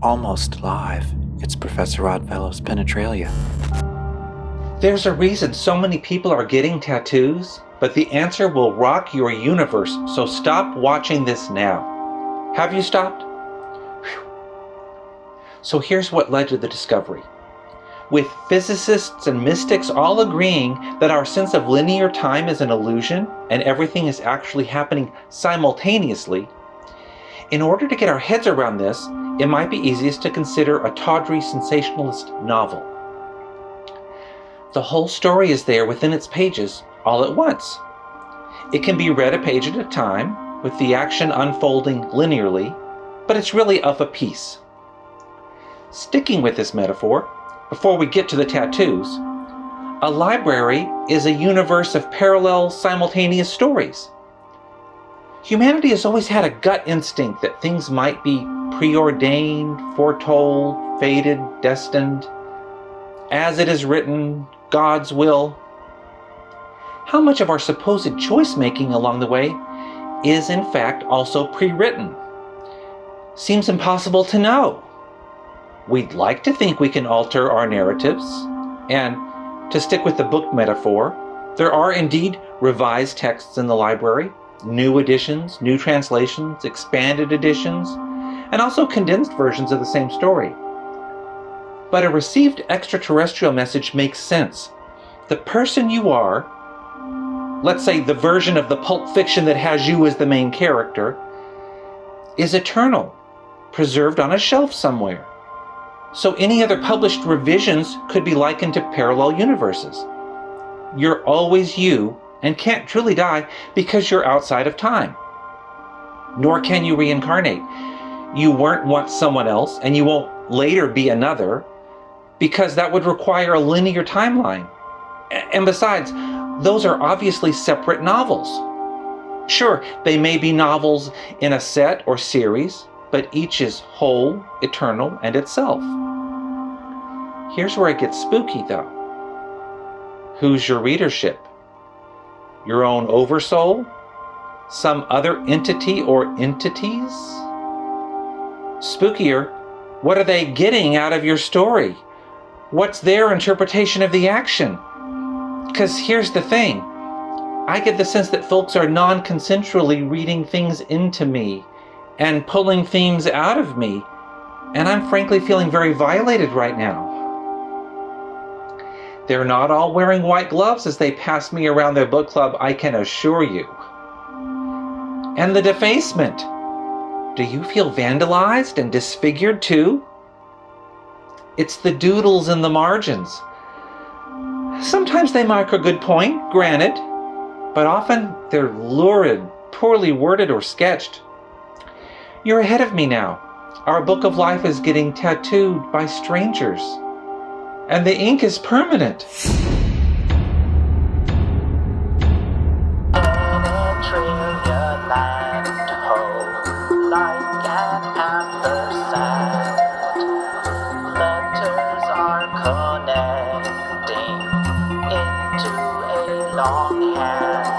Almost live. It's Professor Oddfellow's Penetralia. There's a reason so many people are getting tattoos, but the answer will rock your universe, so stop watching this now. Have you stopped? Whew. So here's what led to the discovery. With physicists and mystics all agreeing that our sense of linear time is an illusion and everything is actually happening simultaneously, in order to get our heads around this, it might be easiest to consider a tawdry sensationalist novel. The whole story is there within its pages, all at once. It can be read a page at a time, with the action unfolding linearly, but it's really of a piece. Sticking with this metaphor, before we get to the tattoos, a library is a universe of parallel, simultaneous stories. Humanity has always had a gut instinct that things might be preordained, foretold, fated, destined, as it is written, God's will. How much of our supposed choice-making along the way is in fact also pre-written? Seems impossible to know. We'd like to think we can alter our narratives, and to stick with the book metaphor, there are indeed revised texts in the library, new editions, new translations, expanded editions, and also condensed versions of the same story. But a received extraterrestrial message makes sense. The person you are, let's say the version of the Pulp Fiction that has you as the main character, is eternal, preserved on a shelf somewhere. So any other published revisions could be likened to parallel universes. You're always you and can't truly die because you're outside of time. Nor can you reincarnate. You weren't once someone else and you won't later be another, because that would require a linear timeline. And besides, those are obviously separate novels. Sure, they may be novels in a set or series, but each is whole, eternal, and itself. Here's where it gets spooky, though. Who's your readership? Your own oversoul? Some other entity or entities? Spookier, what are they getting out of your story? What's their interpretation of the action? Because here's the thing. I get the sense that folks are non-consensually reading things into me and pulling themes out of me, and I'm frankly feeling very violated right now. They're not all wearing white gloves as they pass me around their book club, I can assure you. And the defacement. Do you feel vandalized and disfigured too? It's the doodles in the margins. Sometimes they mark a good point, granted, but often they're lurid, poorly worded or sketched. You're ahead of me now. Our book of life is getting tattooed by strangers, and the ink is permanent. Penetralia land, whole like an ampersand. Letters are connecting into a long hand.